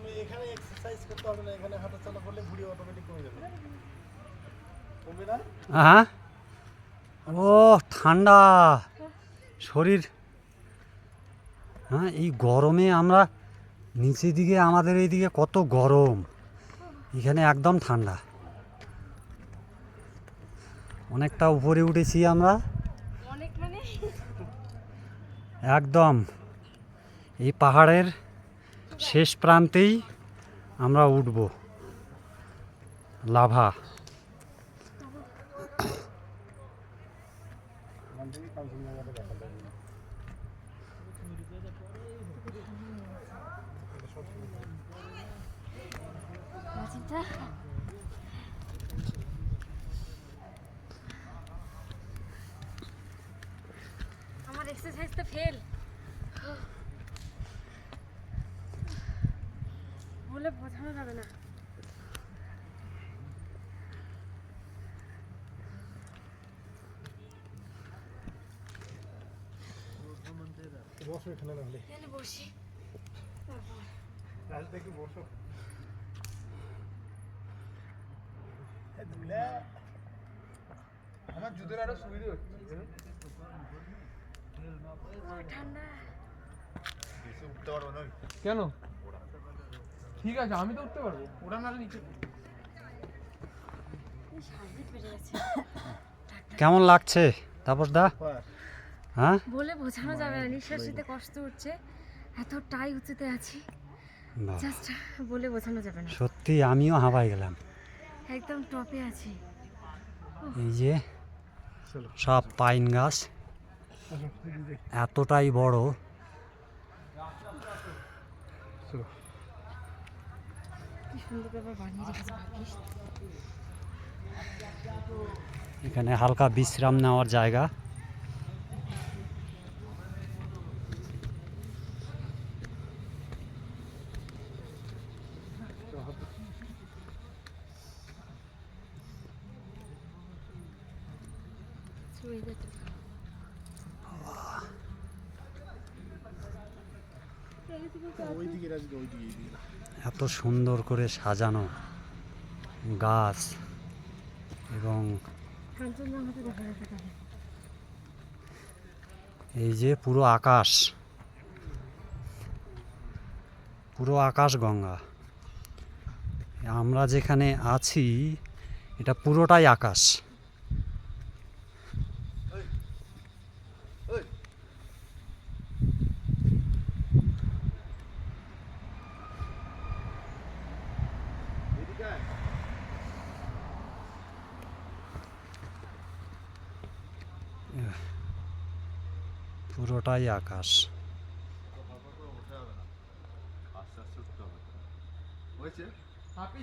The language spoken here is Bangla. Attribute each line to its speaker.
Speaker 1: আমি এখানে এক্সারসাইজ করতে হবে না, এখানে হাঁটাচলা করলে ভুঁড়ি অটোমেটিক কমে যাবে। কমবে না?
Speaker 2: হ্যাঁ, ও ঠান্ডা শরীর। হ্যাঁ, এই গরমে আমরা নিচের দিকে, আমাদের এইদিকে কত গরম, এখানে একদম ঠান্ডা। অনেকটা উপরে উঠেছি আমরা,
Speaker 3: অনেক মানে
Speaker 2: একদম এই পাহাড়ের শেষ প্রান্তেই আমরা উঠব, লাভা।
Speaker 3: আমার এক্সারসাইজ তো ফেল বলে বোঝানো যাবে না।
Speaker 1: বসো এখানে, না হলে
Speaker 3: এখানে বসি।
Speaker 1: রাজদা একটু বসো। আমার জুতোর আরো সুবিধা হচ্ছে।
Speaker 3: ঠান্ডা
Speaker 1: বেশি উঠতে পারবো না।
Speaker 4: কেন? ঠিক আছে, আমি তো উঠতে পারবো, ওরা না নিচে।
Speaker 3: সার্ভিস বেড়ে গেছে।
Speaker 2: কেমন লাগছে তাপস দা? হ্যাঁ,
Speaker 3: বলে বোঝানো যাবে না, নিঃশ্বাস নিতে কষ্ট হচ্ছে, এতটাই উঁচুতে আছি,
Speaker 2: বাহ,
Speaker 3: জাস্ট বলে বোঝানো যাবে না।
Speaker 2: সত্যি আমিও হাঁপাই গেলাম।
Speaker 3: একদম টপে আছি।
Speaker 2: এই যে সব পাইন গাছ, এতটাই বড়।
Speaker 3: কি সুন্দর করে বানিয়ে রেখেছে ভাবিস।
Speaker 2: এখানে হালকা বিশ্রাম নেওয়ার জায়গা।
Speaker 1: ওইদিকে রাজদা, ওইদিকে এইদিকে।
Speaker 2: এত সুন্দর করে সাজানো গাছ এবং
Speaker 3: কাঞ্চনজঙ্ঘাতে দেখা যাচ্ছে তাহলে।
Speaker 2: এই যে পুরো আকাশ, পুরো আকাশ গঙ্গা। আমরা যেখানে আছি এটা পুরোটাই আকাশ। পুরোটাই আকাশ।
Speaker 1: আস্তে আস্তে উঠতে হবে। হয়েছে?
Speaker 4: আপনি